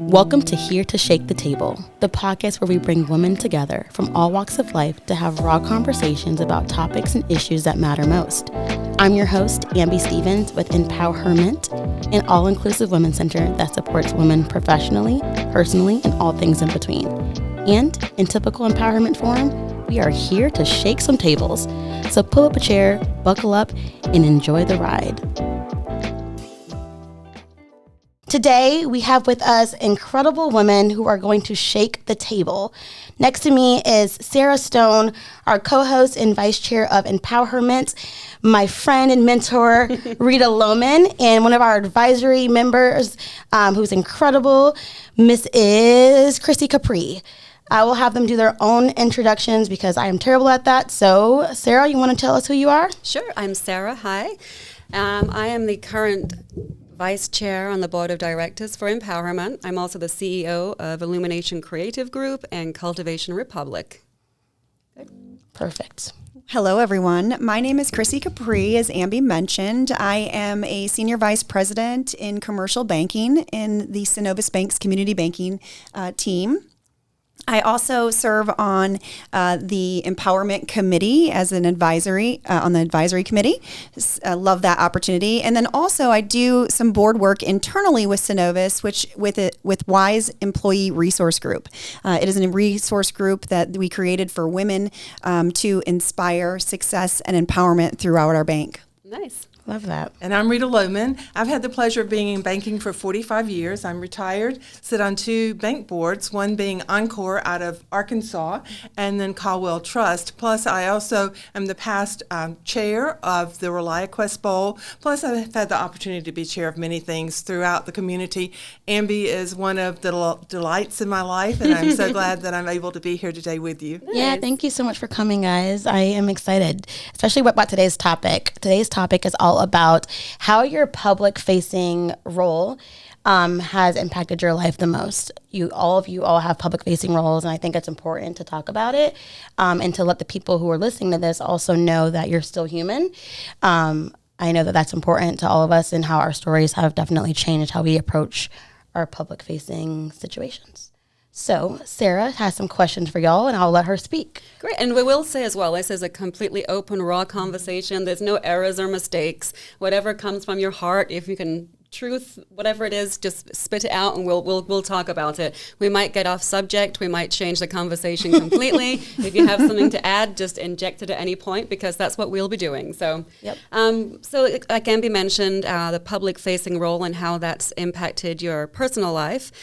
Welcome to Here to Shake the Table, the podcast where we bring women together from all walks of life to have raw conversations about topics and issues that matter most. I'm your host, Ambee Stephens with EmpowHERment, an all-inclusive women's center that supports women professionally, personally, and all things in between. And in typical empowerment form, we are here to shake some tables. So pull up a chair, buckle up, and enjoy the ride. Today, we have with us incredible women who are going to shake the table. Next to me is Sarah Stone, our co-host and vice chair of EmpowHERment, my friend and mentor, Rita Lowman, and one of our advisory members who's incredible, Mrs. Chrissy Capri. I will have them do their own introductions because I am terrible at that. So, Sarah, you want to tell us who you are? Sure. I'm Sarah. Hi. I am the current Vice Chair on the Board of Directors for EmpowHERment. I'm also the CEO of Illumination Creative Group and Cultivation Republic. Perfect. Hello, everyone. My name is Chrissy Capri, as Ambee mentioned. I am a Senior Vice President in Commercial Banking in the Synovus Bank's Community Banking team. I also serve on the EmpowHERment Committee as an advisory, on the advisory committee. I love that opportunity. And then also I do some board work internally with Synovus, with WISE Employee Resource Group. It is a resource group that we created for women to inspire success and empowerment throughout our bank. Nice. Love that. And I'm Rita Lowman. I've had the pleasure of being in banking for 45 years. I'm retired, sit on two bank boards, one being Encore out of Arkansas, and then Caldwell Trust. Plus, I also am the past chair of the ReliaQuest Bowl. Plus, I've had the opportunity to be chair of many things throughout the community. Ambee is one of the delights in my life, and I'm so glad that I'm able to be here today with you. Nice. Yeah, thank you so much for coming, guys. I am excited, especially about today's topic. Today's topic is all about how your public-facing role has impacted your life the most. All of you have public-facing roles, and I think it's important to talk about it and to let the people who are listening to this also know that you're still human. I know that that's important to all of us and how our stories have definitely changed how we approach our public-facing situations. So Sarah has some questions for y'all, and I'll let her speak. Great. And we will say as well, this is a completely open, raw conversation. There's no errors or mistakes. Whatever comes from your heart, if you can truth, whatever it is, just spit it out and we'll talk about it. We might get off subject. We might change the conversation completely. If you have something to add, just inject it at any point because that's what we'll be doing. So, yep. So like Ambee mentioned, the public-facing role and how that's impacted your personal life.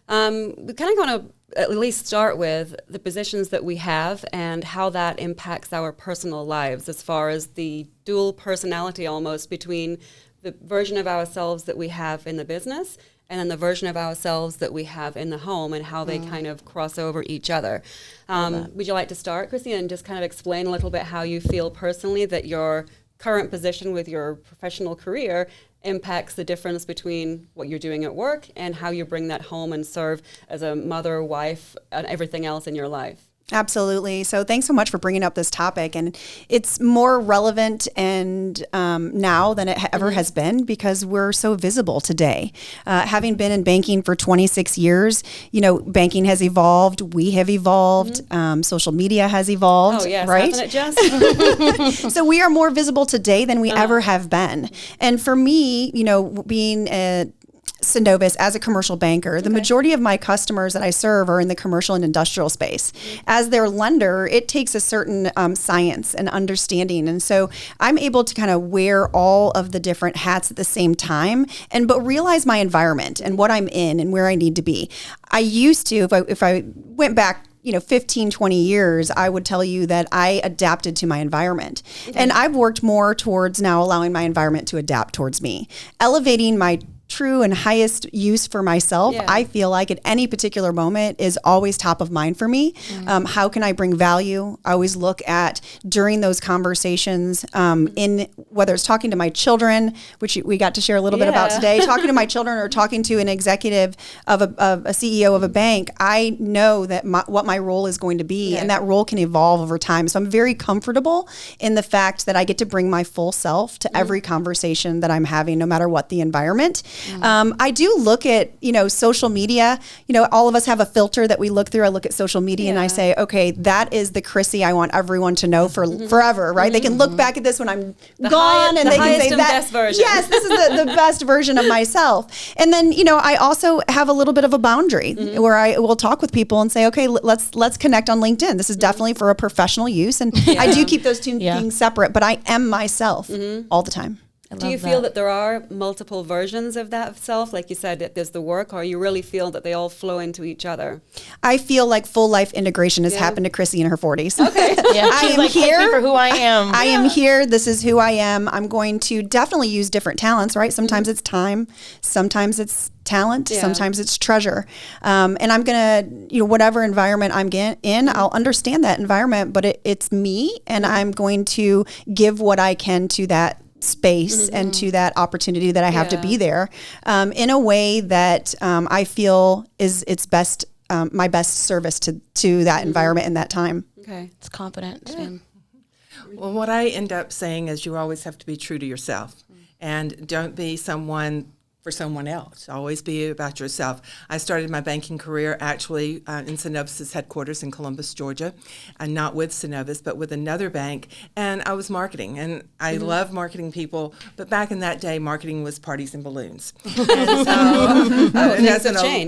We kind of want to at least start with the positions that we have and how that impacts our personal lives as far as the dual personality almost between the version of ourselves that we have in the business and then the version of ourselves that we have in the home and how they kind of cross over each other. Would you like to start, Chrissy, and just kind of explain a little bit how you feel personally that your current position with your professional career impacts the difference between what you're doing at work and how you bring that home and serve as a mother, wife, and everything else in your life? Absolutely. So thanks so much for bringing up this topic. And it's more relevant and now than it ever has been because we're so visible today. Having been in banking for 26 years, banking has evolved. We have evolved. Social media has evolved. Oh, yes. Right? Hasn't it just? So we are more visible today than we ever have been. And for me, being a Synovus as a commercial banker, the majority of my customers that I serve are in the commercial and industrial space. As their lender, it takes a certain science and understanding. And so I'm able to kind of wear all of the different hats at the same time but realize my environment and what I'm in and where I need to be. I used to, if I went back 15, 20 years, I would tell you that I adapted to my environment. Okay. And I've worked more towards now allowing my environment to adapt towards me, elevating my true and highest use for myself, I feel like at any particular moment is always top of mind for me. How can I bring value? I always look at during those conversations in whether it's talking to my children, which we got to share a little bit about today, talking to my children or talking to an executive of a CEO of a bank, I know that what my role is going to be and that role can evolve over time. So I'm very comfortable in the fact that I get to bring my full self to every conversation that I'm having, no matter what the environment. I do look at, social media. All of us have a filter that we look through. I look at social media and I say, okay, that is the Chrissy I want everyone to know for forever, right? They can look back at this when I'm gone and they can say that. Best version. Yes, this is the best version of myself. And then, I also have a little bit of a boundary where I will talk with people and say, okay, let's connect on LinkedIn. This is definitely for a professional use. And I do keep those two things separate, but I am myself all the time. Do you feel that there are multiple versions of that self? Like you said, that there's the work, or you really feel that they all flow into each other? I feel like full life integration has happened to Chrissy in her 40s. Okay. I am here for who I am. I am here. This is who I am. I'm going to definitely use different talents, right? Sometimes it's time. Sometimes it's talent. Sometimes it's treasure. And I'm going to, whatever environment I'm in, I'll understand that environment, but it's me, and I'm going to give what I can to that space and to that opportunity that I have to be there in a way that I feel is its best, my best service to that environment and that time. Okay. It's confidence. Well, what I end up saying is you always have to be true to yourself and don't be someone for someone else. Always be about yourself. I started my banking career actually in Synovus' headquarters in Columbus, Georgia, and not with Synovus, but with another bank. And I was marketing, and I love marketing people. But back in that day, marketing was parties and balloons. And so,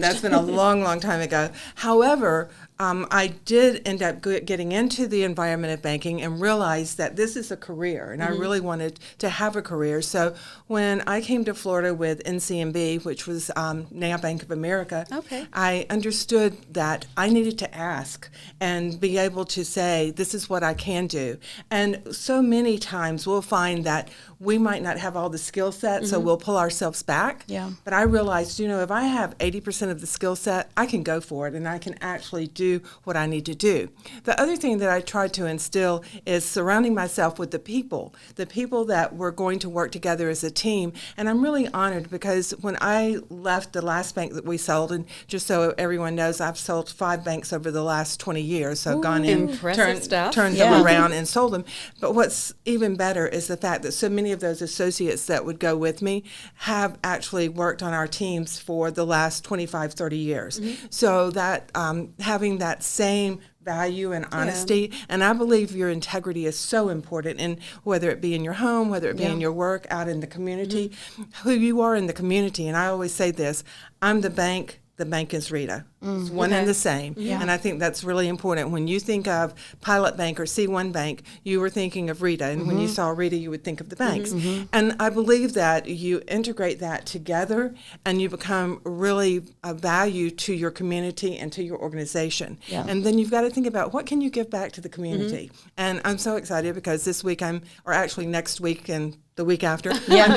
that's been a long, long time ago. However, I did end up getting into the environment of banking and realized that this is a career, and I really wanted to have a career. So when I came to Florida with NCMB, which was now Bank of America, I understood that I needed to ask and be able to say, this is what I can do. And so many times we'll find that we might not have all the skill set, so we'll pull ourselves back. Yeah. But I realized, if I have 80% of the skill set, I can go for it, and I can actually do what I need to do. The other thing that I tried to instill is surrounding myself with the people that were going to work together as a team. And I'm really honored because when I left the last bank that we sold, and just so everyone knows, I've sold 5 banks over the last 20 years, so I've gone in, turned them around and sold them. But what's even better is the fact that so many of those associates that would go with me have actually worked on our teams for the last 25, 30 years. So that having that same value and honesty, and I believe your integrity is so important, in whether it be in your home, whether it be in your work, out in the community, who you are in the community. And I always say this, I'm the bank is Rita. It's one and the same. And I think that's really important. When you think of Pilot Bank or C1 Bank, you were thinking of Rita. And when you saw Rita, you would think of the banks. And I believe that you integrate that together and you become really a value to your community and to your organization. And then you've got to think about what can you give back to the community. And I'm so excited because this week or actually next week and the week after, I'm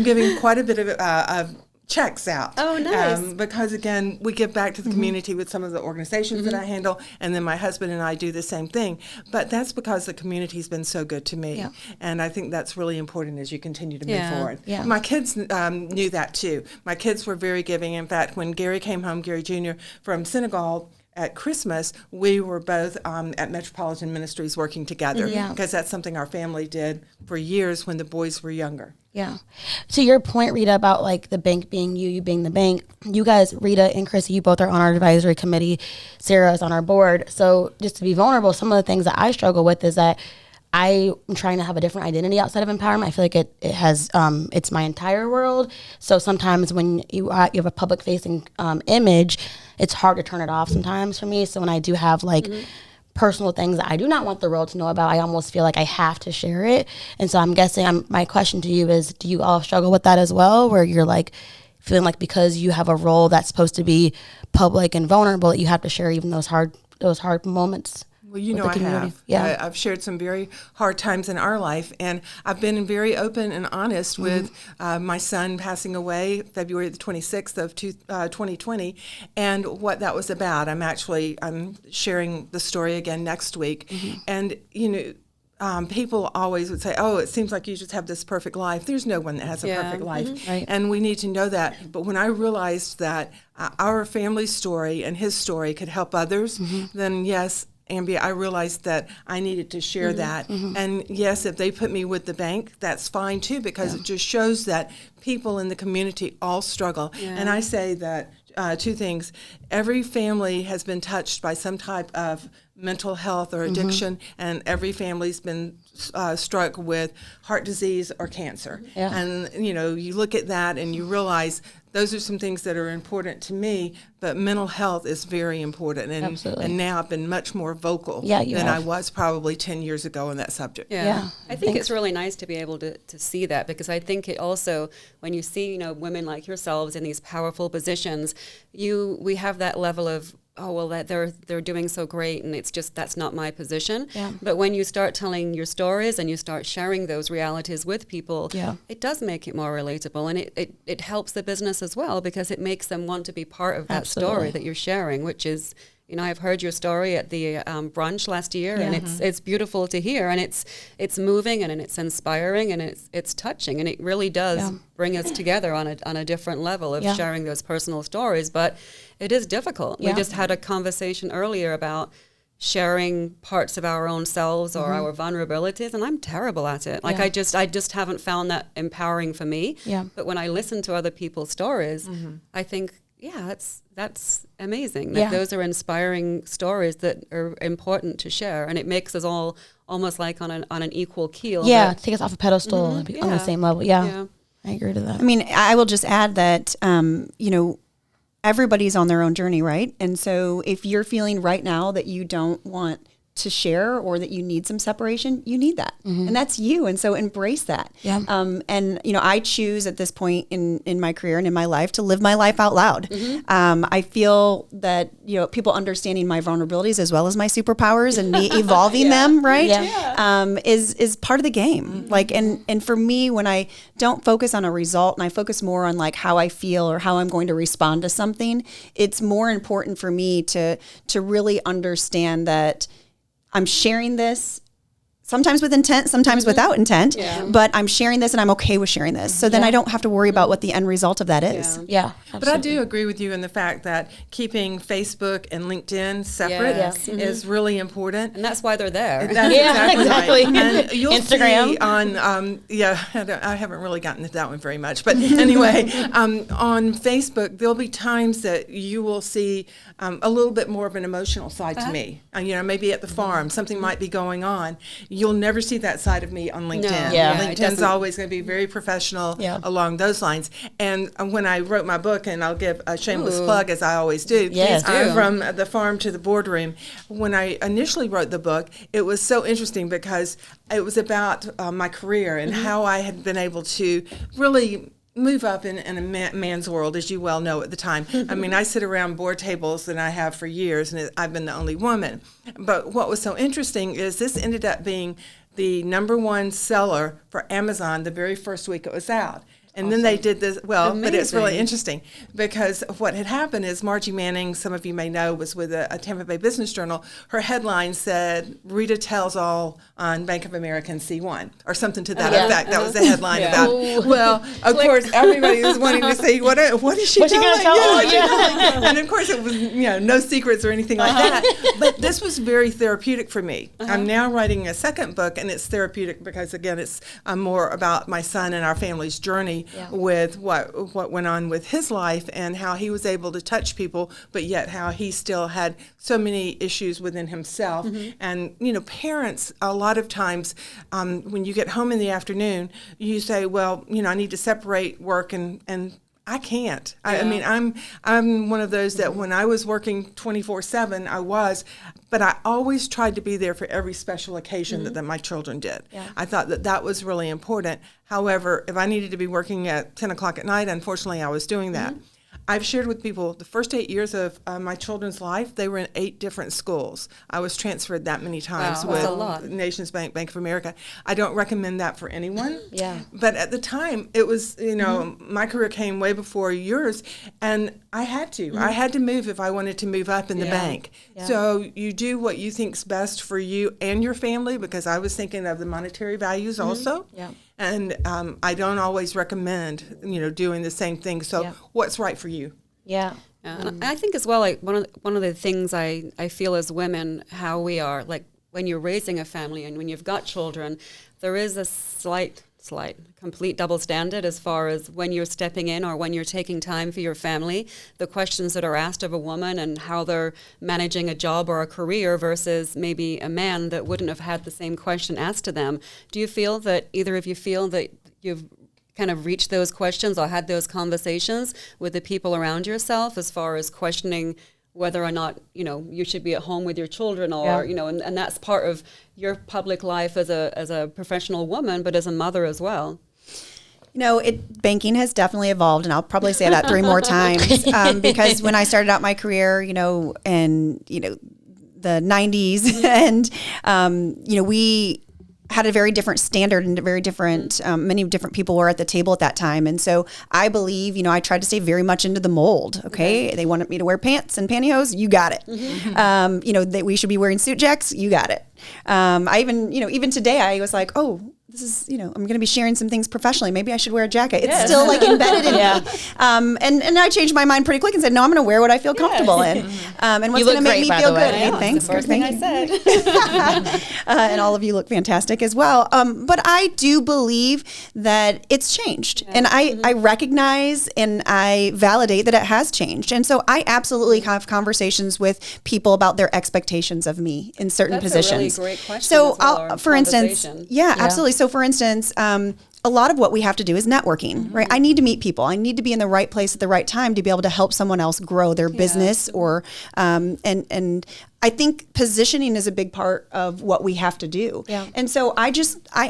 giving quite a bit of checks out. Oh, nice. Because again, we give back to the community with some of the organizations that I handle, and then my husband and I do the same thing. But that's because the community's been so good to me. And I think that's really important as you continue to move forward. My kids knew that too. My kids were very giving. In fact, when Gary came home, Gary Jr. from Senegal, at Christmas, we were both at Metropolitan Ministries working together because that's something our family did for years when the boys were younger. Yeah. To your point, Rita, about like the bank being you being the bank, you guys, Rita and Chrissy, you both are on our advisory committee. Sarah is on our board. So just to be vulnerable, some of the things that I struggle with is that I'm trying to have a different identity outside of empowerment. I feel like it has, it's my entire world. So sometimes when you have a public facing image, it's hard to turn it off sometimes for me. So when I do have like personal things that I do not want the world to know about, I almost feel like I have to share it. And so I'm guessing my question to you is, do you all struggle with that as well? Where you're like feeling like because you have a role that's supposed to be public and vulnerable, that you have to share even those hard moments? Well, I have. I've shared some very hard times in our life, and I've been very open and honest with my son passing away February the 26th of 2020, and what that was about. I'm sharing the story again next week, and people always would say, oh, it seems like you just have this perfect life. There's no one that has a perfect life. Right. And we need to know that. But when I realized that our family story and his story could help others, then yes, Ambee, I realized that I needed to share that. And yes, if they put me with the bank, that's fine too, because it just shows that people in the community all struggle. And I say that two things. Every family has been touched by some type of mental health or addiction, and every family's been struck with heart disease or cancer. And, you look at that and you realize those are some things that are important to me, but mental health is very important. And now I've been much more vocal than I was probably 10 years ago on that subject. I think it's really nice to be able to see that, because I think it also, when you see, women like yourselves in these powerful positions, we have that level of, oh, well, that they're doing so great, and it's just, that's not my position. But when you start telling your stories and you start sharing those realities with people, it does make it more relatable, and it helps the business as well, because it makes them want to be part of that story that you're sharing, which is, I've heard your story at the brunch last year, and it's beautiful to hear, and it's moving, and it's inspiring, and it's touching, and it really does bring us together on a different level of sharing those personal stories. But it is difficult. We just had a conversation earlier about sharing parts of our own selves or our vulnerabilities, and I'm terrible at it. Like I just haven't found that empowering for me. But when I listen to other people's stories, I think, that's amazing. That those are inspiring stories that are important to share, and it makes us all almost like on an equal keel. Take us off a pedestal and be on the same level. I agree to that. I mean, I will just add that everybody's on their own journey, right? And so if you're feeling right now that you don't want to share, or that you need some separation, you need that. And that's you. And so embrace that. And, I choose at this point in my career and in my life to live my life out loud. I feel that, people understanding my vulnerabilities as well as my superpowers and me evolving them, right? Is part of the game. Like, and for me, when I don't focus on a result and I focus more on like how I feel or how I'm going to respond to something, it's more important for me to really understand that I'm sharing this sometimes with intent, sometimes without intent, but I'm sharing this and I'm okay with sharing this. So then I don't have to worry about what the end result of that is. But I do agree with you in the fact that keeping Facebook and LinkedIn separate is really important. And that's why they're there. That's exactly. Right. And you'll Instagram. see on, I haven't really gotten to that one very much. But anyway, on Facebook, there'll be times that you will see a little bit more of an emotional side to me. Maybe at the farm, something might be going on. You'll never see that side of me on LinkedIn. LinkedIn's always going to be very professional along those lines. And when I wrote my book, and I'll give a shameless plug, as I always do, From the Farm to the Boardroom, when I initially wrote the book, it was so interesting because it was about my career and how I had been able to really move up in a man's world, as you well know at the time. I mean, I sit around board tables and I have for years, and I've been the only woman. But what was so interesting is this ended up being the #1 seller for Amazon the very first week it was out. And then they did this, but it's really interesting because what had happened is Margie Manning, some of you may know, was with a Tampa Bay Business Journal. Her headline said, "Rita tells all on Bank of America and C1," or something to that effect. That was the headline about it. Well, of course, everybody was wanting to say, what is she telling? And of course, it was no secrets or anything like that. But this was very therapeutic for me. I'm now writing a second book, and it's therapeutic because, again, it's more about my son and our family's journey with what went on with his life and how he was able to touch people, but yet how he still had so many issues within himself. And, parents, a lot of times when you get home in the afternoon, you say, well, I need to separate work and I can't. I mean, I'm one of those that when I was working 24/7, but I always tried to be there for every special occasion that my children did. I thought that was really important. However, if I needed to be working at 10 o'clock at night, unfortunately, I was doing that. I've shared with people the first 8 years of my children's life, they were in 8 different schools. I was transferred that many times with Nations Bank, Bank of America. I don't recommend that for anyone. But at the time, it was, my career came way before yours, and I had to. I had to move if I wanted to move up in the bank. So you do what you think's best for you and your family, because I was thinking of the monetary values also. And I don't always recommend, doing the same thing. So what's right for you? Yeah. And I think as well, like one of the things I feel as women, how we are, like when you're raising a family and when you've got children, there is a slight, complete double standard as far as when you're stepping in or when you're taking time for your family, the questions that are asked of a woman and how they're managing a job or a career versus maybe a man that wouldn't have had the same question asked to them. Do you feel that either of you feel that you've kind of reached those questions or had those conversations with the people around yourself as far as questioning whether or not, you should be at home with your children or, and that's part of your public life as a professional woman, but as a mother as well? Banking has definitely evolved, and I'll probably say that 3 more times because when I started out my career, in the 90s, and, we had a very different standard and a very different, many different people were at the table at that time. And so I believe, I tried to stay very much into the mold. Okay. They wanted me to wear pants and pantyhose. You got it. That we should be wearing suit jacks. You got it. I even today I was like, oh, this is, I'm going to be sharing some things professionally. Maybe I should wear a jacket. It's still like embedded in me. And I changed my mind pretty quick and said, no, I'm going to wear what I feel comfortable in. And what's going to make me feel good. Hey, thanks. First thing I said. And all of you look fantastic as well. But I do believe that it's changed. Yeah. And I recognize and I validate that it has changed. And so I absolutely have conversations with people about their expectations of me in certain positions. That's a really great question. So for instance, absolutely. So for instance, a lot of what we have to do is networking, right? I need to meet people. I need to be in the right place at the right time to be able to help someone else grow their business or, and I think positioning is a big part of what we have to do. Yeah. And so I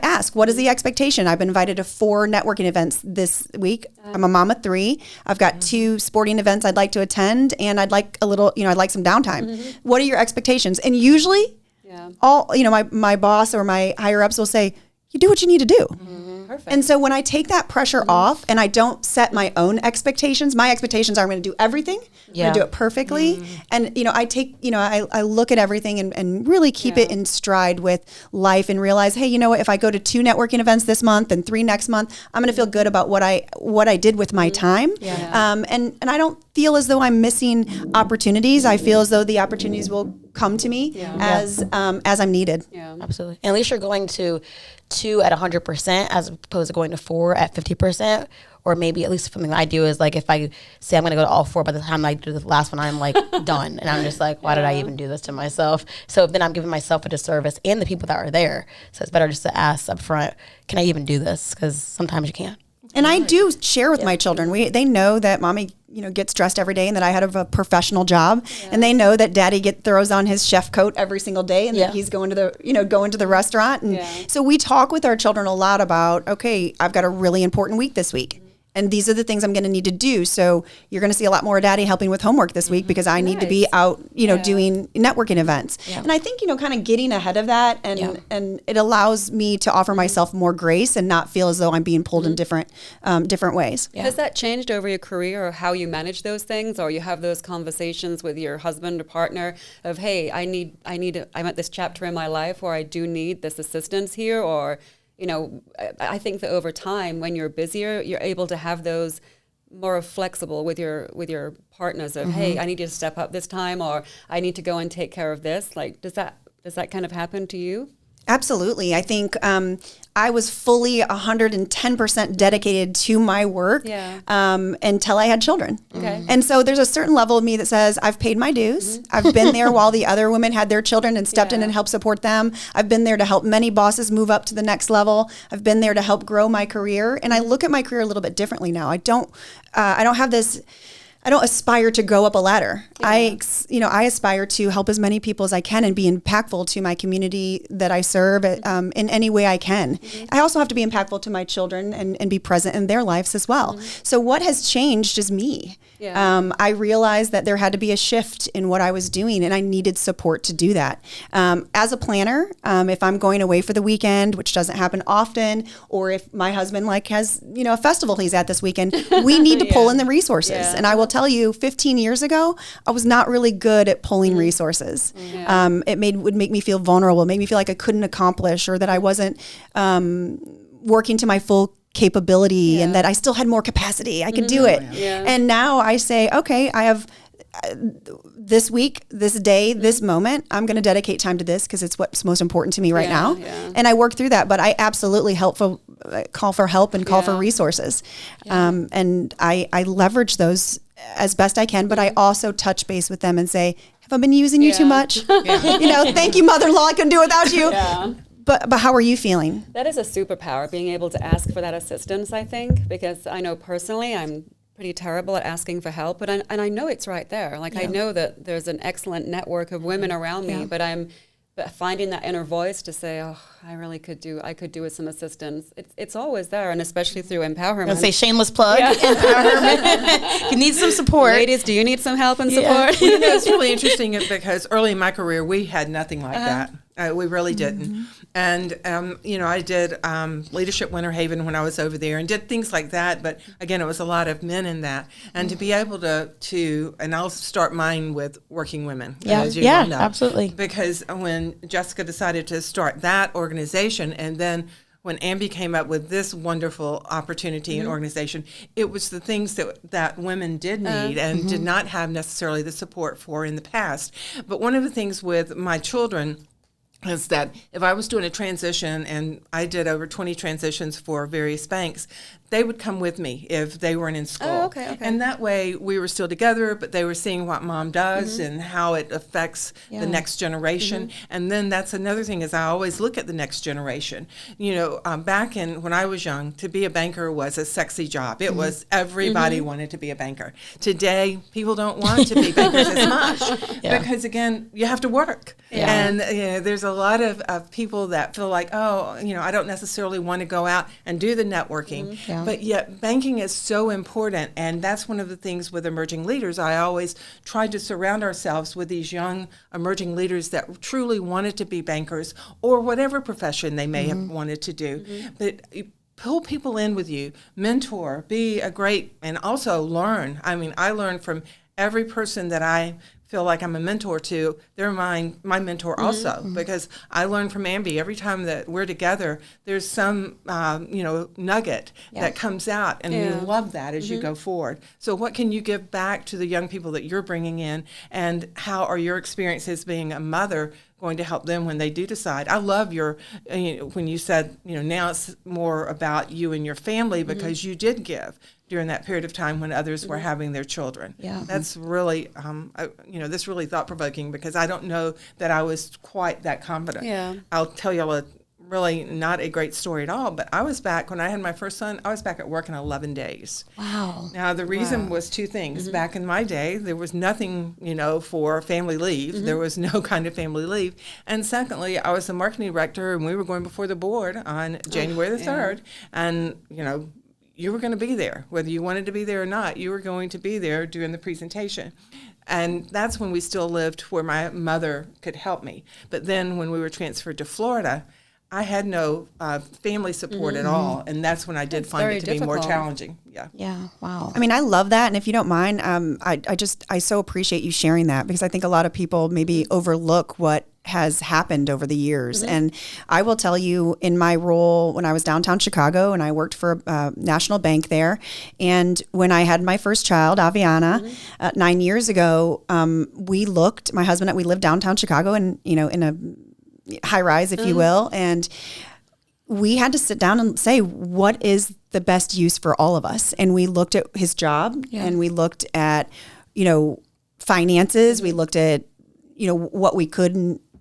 ask, what is the expectation? I've been invited to 4 networking events this week. I'm a mom of 3. I've got 2 sporting events I'd like to attend, and I'd like a little, I'd like some downtime. What are your expectations? And usually all, my boss or my higher ups will say, you do what you need to do. Perfect. And so when I take that pressure off and I don't set my own expectations, my expectations are I'm going to do everything. I'm going to do it perfectly. And, I take, I look at everything and really keep it in stride with life and realize, hey, what, if I go to 2 networking events this month and 3 next month, I'm going to feel good about what I did with my time. And I don't feel as though I'm missing opportunities. I feel as though the opportunities will come to me as I'm needed. Yeah, absolutely. And at least you're going to 2 at 100% as opposed to going to 4 at 50%. Or maybe at least something I do is like if I say I'm going to go to all 4, by the time I do the last one, I'm like done. And I'm just like, why did I even do this to myself? So then I'm giving myself a disservice and the people that are there. So it's better just to ask up front, can I even do this? Because sometimes you can't. And I do share with my children. They know that mommy, gets dressed every day and that I have a professional job. And they know that daddy throws on his chef coat every single day and that he's going to the restaurant. And so we talk with our children a lot about, okay, I've got a really important week this week. And these are the things I'm going to need to do. So you're going to see a lot more daddy helping with homework this week because I need to be out, doing networking events. Yeah. And I think, kind of getting ahead of that and it allows me to offer myself more grace and not feel as though I'm being pulled in different ways. Yeah. Has that changed over your career or how you manage those things, or you have those conversations with your husband or partner of, hey, I'm at this chapter in my life where I do need this assistance here, or I think that over time, when you're busier, you're able to have those more flexible with your partners of, hey, I need you to step up this time, or I need to go and take care of this. Like, does that kind of happen to you? Absolutely. I think I was fully 110% dedicated to my work until I had children. Okay. And so there's a certain level of me that says, I've paid my dues. I've been there while the other women had their children and stepped in and helped support them. I've been there to help many bosses move up to the next level. I've been there to help grow my career. And I look at my career a little bit differently now. I don't have this... I don't aspire to go up a ladder. Yeah. I aspire to help as many people as I can and be impactful to my community that I serve in any way I can. I also have to be impactful to my children and be present in their lives as well. So what has changed is me. Yeah. I realized that there had to be a shift in what I was doing, and I needed support to do that. As a planner, if I'm going away for the weekend, which doesn't happen often, or if my husband has a festival he's at this weekend, we need to pull in the resources. Yeah. And I will tell you, 15 years ago, I was not really good at pulling resources. Yeah. Would make me feel vulnerable, make me feel like I couldn't accomplish, or that I wasn't working to my full capability and that I still had more capacity. I could do it. Yeah. And now I say, okay, I have this week, this day, this moment, I'm going to dedicate time to this because it's what's most important to me right now. Yeah. And I work through that, but I absolutely call for help and call for resources. And I leverage those as best I can, but I also touch base with them and say, have I been using you too much? Thank you, mother-in-law. I couldn't do it without you. Yeah. But how are you feeling? That is a superpower, being able to ask for that assistance, I think, because I know personally I'm pretty terrible at asking for help, but I know it's right there. Like I know that there's an excellent network of women around me, but finding that inner voice to say, oh, I could do with some assistance. It's always there, and especially through EmpowHERment. I'll say shameless plug. EmpowHERment. You need some support. Ladies, do you need some help and support? It's really interesting because early in my career, we had nothing like that. We really didn't. And, I did Leadership Winter Haven when I was over there and did things like that. But again, it was a lot of men in that. And to be able to and I'll start mine with working women. As you well know. Absolutely. Because when Jessica decided to start that organization, and then when Ambee came up with this wonderful opportunity and organization, it was the things that women did need and did not have necessarily the support for in the past. But one of the things with my children is that if I was doing a transition, and I did over 20 transitions for various banks, they would come with me if they weren't in school. Oh, okay. And that way we were still together, but they were seeing what mom does and how it affects the next generation. And then that's another thing is I always look at the next generation. Back when I was young, to be a banker was a sexy job. It was everybody wanted to be a banker. Today, people don't want to be bankers as much because, again, you have to work. Yeah. And there's a lot of people that feel like, I don't necessarily want to go out and do the networking. But yet banking is so important, and that's one of the things with emerging leaders. I always tried to surround ourselves with these young emerging leaders that truly wanted to be bankers or whatever profession they may have wanted to do. But pull people in with you, mentor, be a great, and also learn. I mean, I learn from every person that I feel like I'm a mentor to. They're my mentor also, because I learn from Ambee every time that we're together. There's some nugget that comes out, and we love that as you go forward. So what can you give back to the young people that you're bringing in, and how are your experiences being a mother going to help them when they do decide? I love your when you said now it's more about you and your family, because you did give during that period of time when others were having their children. Yeah. That's really, this really thought-provoking, because I don't know that I was quite that confident. Yeah. I'll tell you a really not a great story at all, but I was back, when I had my first son, I was back at work in 11 days. Wow. Now, the reason was two things. Back in my day, there was nothing, for family leave. There was no kind of family leave. And secondly, I was the marketing director, and we were going before the board on January the 3rd. And, you were going to be there. Whether you wanted to be there or not, you were going to be there during the presentation. And that's when we still lived where my mother could help me. But then when we were transferred to Florida, I had no family support at all. And that's when I did find it to be more challenging. Yeah. Yeah. Wow. I mean, I love that. And if you don't mind, I so appreciate you sharing that, because I think a lot of people maybe overlook what has happened over the years. And I will tell you, in my role when I was downtown Chicago and I worked for a national bank there, and when I had my first child, Aviana, 9 years ago, my husband and I, we lived downtown Chicago and, in a high rise, if you will. And we had to sit down and say, what is the best use for all of us? And we looked at his job and we looked at, finances. We looked at,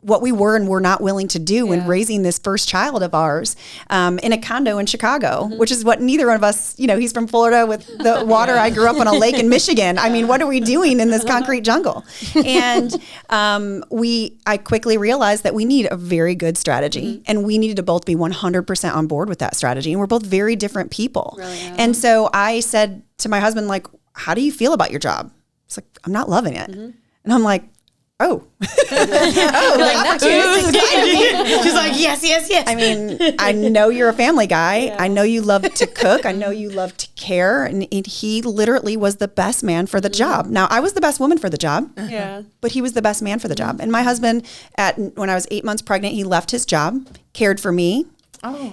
what we were and were not willing to do when raising this first child of ours in a condo in Chicago, which is what neither of us, he's from Florida with the water. I grew up on a lake in Michigan. I mean, what are we doing in this concrete jungle? And I quickly realized that we need a very good strategy, and we needed to both be 100% on board with that strategy. And we're both very different people. And so I said to my husband, like, how do you feel about your job? It's like, I'm not loving it. And I'm like, oh. She's like, yes. I mean, I know you're a family guy. Yeah. I know you love to cook. I know you love to care. And he literally was the best man for the job. Now, I was the best woman for the job, but he was the best man for the job. And my husband, when I was 8 months pregnant, he left his job, cared for me,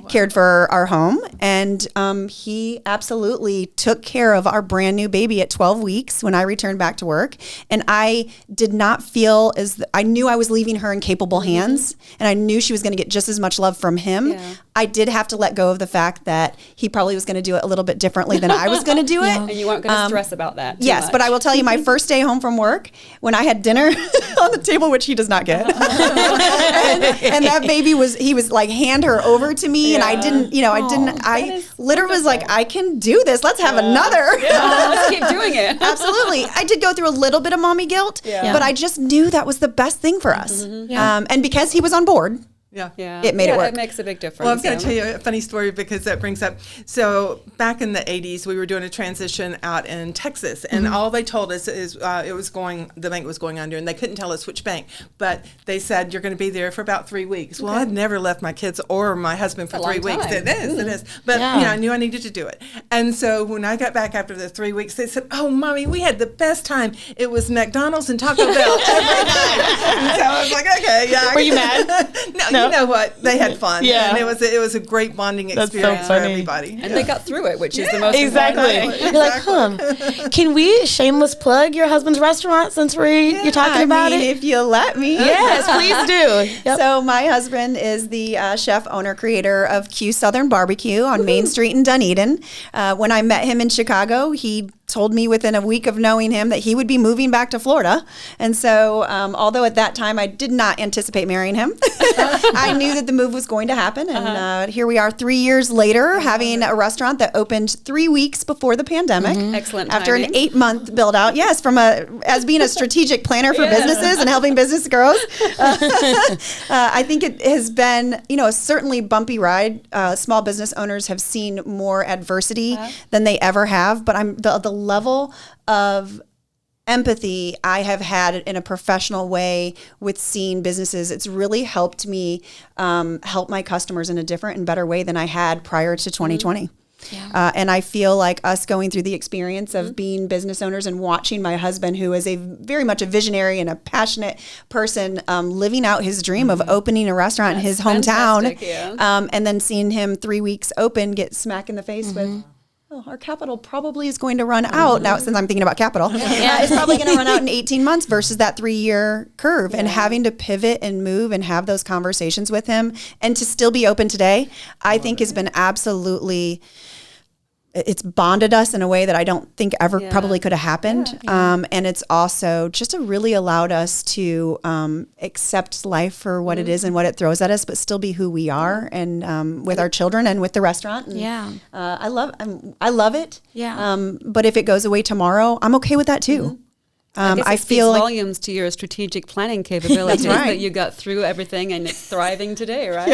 cared for our home. And he absolutely took care of our brand new baby at 12 weeks when I returned back to work. And I did not feel I knew I was leaving her in capable hands, and I knew she was going to get just as much love from him. Yeah. I did have to let go of the fact that he probably was going to do it a little bit differently than I was going to do it. And you weren't going to stress about that. Yes, much. But I will tell you, my first day home from work, when I had dinner on the table, which he does not get, and that baby he was like, hand her over to me, and I didn't, I literally was like, I can do this. Let's have another. Let's keep doing it. Absolutely. I did go through a little bit of mommy guilt, but I just knew that was the best thing for us. And because he was on board, it made it work. It makes a big difference. Well, I'm going to tell you a funny story because that brings up. So back in the 80s, we were doing a transition out in Texas, and all they told us is the bank was going under, and they couldn't tell us which bank, but they said you're going to be there for about 3 weeks. Well, I'd never left my kids or my husband for 3 weeks. It is. But I knew I needed to do it, and so when I got back after the 3 weeks, they said, "Oh, Mommy, we had the best time. It was McDonald's and Taco Bell every night." And so I was like, "Okay, yeah." Were you mad? No. You know what? They had fun. And it was a great bonding experience for everybody. And they got through it, which is the most exactly. important. You're like, can we shameless plug your husband's restaurant since you're talking about it? If you let me. Yes, please do. Yep. So my husband is the chef, owner, creator of Q Southern Barbecue on Main Street in Dunedin. When I met him in Chicago, he told me within a week of knowing him that he would be moving back to Florida. And so, although at that time I did not anticipate marrying him, I knew that the move was going to happen. And here we are 3 years later having a restaurant that opened 3 weeks before the pandemic. Excellent After timing. an 8-month build out. Yes, as being a strategic planner for businesses and helping business growth. I think it has been, a certainly bumpy ride. Small business owners have seen more adversity than they ever have. But the level of empathy I have had in a professional way with seeing businesses, it's really helped me help my customers in a different and better way than I had prior to 2020. And I feel like us going through the experience of being business owners and watching my husband, who is very much a visionary and a passionate person, living out his dream of opening a restaurant in his hometown, and then seeing him 3 weeks open get smack in the face with, our capital probably is going to run out now. Since I'm thinking about capital, it's probably going to run out in 18 months versus that 3-year curve. And having to pivot and move and have those conversations with him, and to still be open today, I think has been absolutely. It's bonded us in a way that I don't think ever probably could have happened. And it's also just really allowed us to accept life for what it is and what it throws at us, but still be who we are, and with our children and with the restaurant. And, I love it. But if it goes away tomorrow, I'm okay with that too. I feel like volumes to your strategic planning capabilities that you got through everything and it's thriving today, right?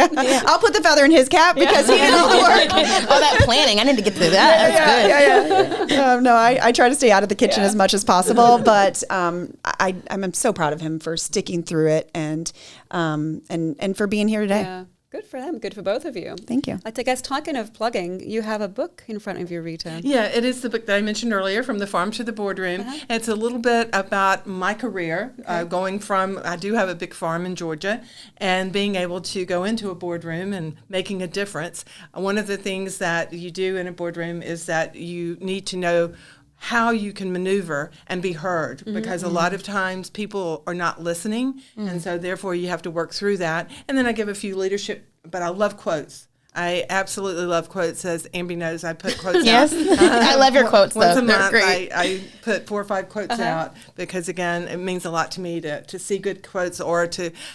I'll put the feather in his cap because he did all the work. That planning, I need to get through that. That's good. No, I try to stay out of the kitchen as much as possible, but I'm so proud of him for sticking through it and for being here today. Yeah. Good for them. Good for both of you. Thank you. I guess talking of plugging, you have a book in front of you, Rita. Yeah, it is the book that I mentioned earlier, From the Farm to the Boardroom. It's a little bit about my career, going from, I do have a big farm in Georgia, and being able to go into a boardroom and making a difference. One of the things that you do in a boardroom is that you need to know how you can maneuver and be heard, because a lot of times people are not listening, and so therefore you have to work through that. And then I give a few leadership, but I love quotes. I absolutely love quotes. As Ambee knows, I put quotes out. I love your quotes, Once though. a month, Great. I put 4 or 5 quotes out because, again, it means a lot to me to see good quotes, or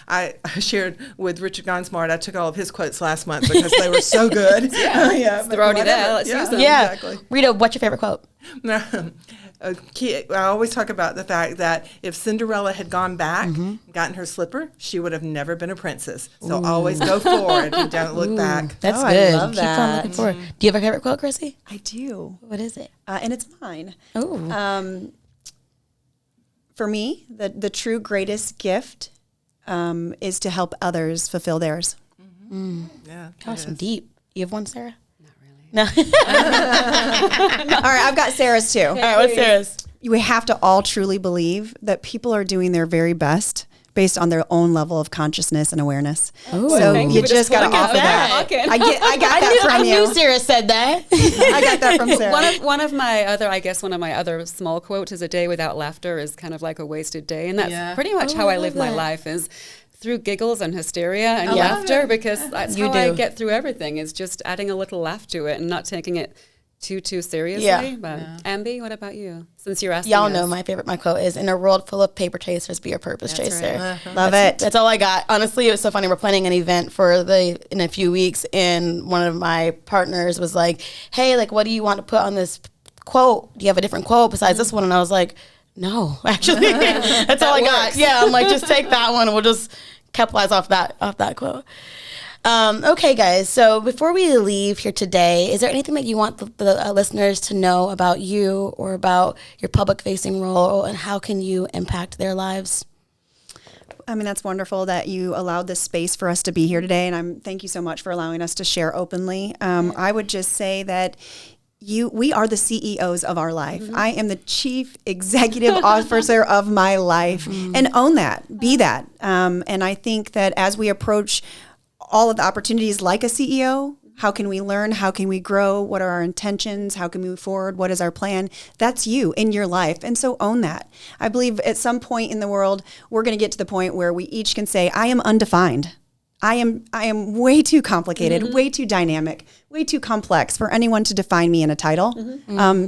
I shared with Richard Gonsmart, I took all of his quotes last month because they were so good. They're already there. Let's use them. Exactly. Rita, what's your favorite quote? I always talk about the fact that if Cinderella had gone back, gotten her slipper, she would have never been a princess. So always go forward and don't look back. That's good. I love Keep on looking forward. Do you have a favorite quote, Chrissy? I do. What is it? And it's mine. Oh. For me, the true greatest gift is to help others fulfill theirs. Yeah, Awesome. Deep. You have one, Sarah? All right, I've got Sarah's too. All right, what's Sarah's? We have to all truly believe that people are doing their very best based on their own level of consciousness and awareness. Ooh. So Thank you for just got to offer that. talking. I got that from I you. knew Sarah said that. I got that from Sarah. One of my other small quotes is, a day without laughter is kind of like a wasted day. And that's pretty much how I live my life, is through giggles and hysteria and laughter, because that's how I get through everything, is just adding a little laugh to it and not taking it too seriously. Yeah. But Ambee, what about you? Since you're asking Y'all us. know my quote is, in a world full of paper chasers, be a purpose chaser. Right. Love it. That's all I got. Honestly, it was so funny. We're planning an event in a few weeks, and one of my partners was like, hey, like, what do you want to put on this quote? Do you have a different quote besides this one? And I was like, no, actually. That's all I got. Yeah, I'm like, just take that one and we'll just capitalize off that quote. Okay, guys. So before we leave here today, is there anything that you want the listeners to know about you or about your public-facing role, and how can you impact their lives? I mean, that's wonderful that you allowed this space for us to be here today, and thank you so much for allowing us to share openly. I would just say that we are the CEOs of our life. Mm-hmm. I am the chief executive officer of my life, and own that, be that. And I think that as we approach all of the opportunities like a CEO, how can we learn? How can we grow? What are our intentions? How can we move forward? What is our plan? That's you in your life. And so own that. I believe at some point in the world, we're going to get to the point where we each can say, I am undefined. I am way too complicated, way too dynamic, way too complex for anyone to define me in a title.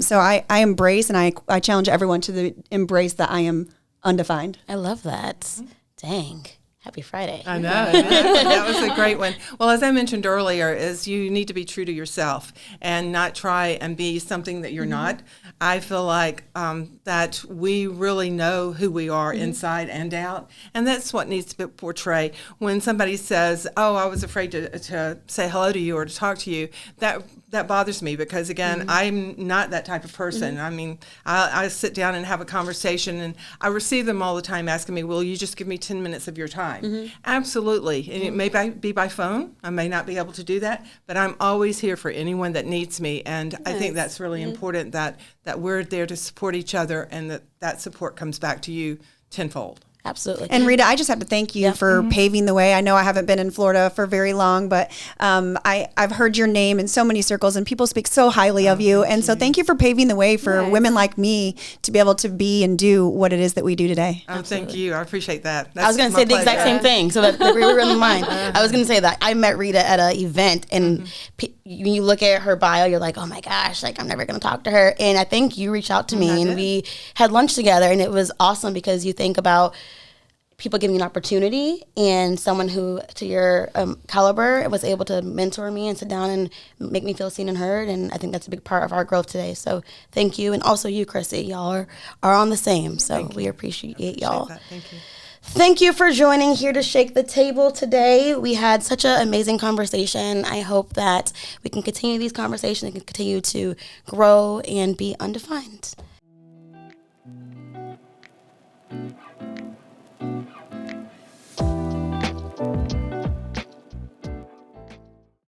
So I embrace, and I challenge everyone to embrace that I am undefined. I love that. Dang. Happy Friday. I know. That was a great one. Well, as I mentioned earlier, is you need to be true to yourself and not try and be something that you're not. I feel like that we really know who we are inside and out, and that's what needs to be portrayed. When somebody says, oh, I was afraid to say hello to you or to talk to you, that bothers me, because, again, I'm not that type of person. I mean, I sit down and have a conversation, and I receive them all the time asking me, will you just give me 10 minutes of your time? Absolutely. And it may be by phone. I may not be able to do that, but I'm always here for anyone that needs me. And I think that's really important, that we're there to support each other, and that support comes back to you tenfold. Absolutely. And Rita, I just have to thank you for paving the way. I know I haven't been in Florida for very long, but I've heard your name in so many circles, and people speak so highly of you. And so thank you for paving the way for women like me to be able to be and do what it is that we do today. Oh, thank you. I appreciate that. I was going to say the exact same thing, so that we were in the mind. I was going to say that I met Rita at an event, and when you look at her bio, you're like, oh my gosh, like, I'm never going to talk to her. And I think you reached out to me, and we had lunch together, and it was awesome, because you think about people giving you an opportunity, and someone who, to your caliber, was able to mentor me and sit down and make me feel seen and heard. And I think that's a big part of our growth today. So thank you. And also you, Chrissy. Y'all are on the same. So we appreciate y'all. That. Thank you. Thank you for joining here to Shake the Table today. We had such an amazing conversation. I hope that we can continue these conversations and continue to grow and be undefined.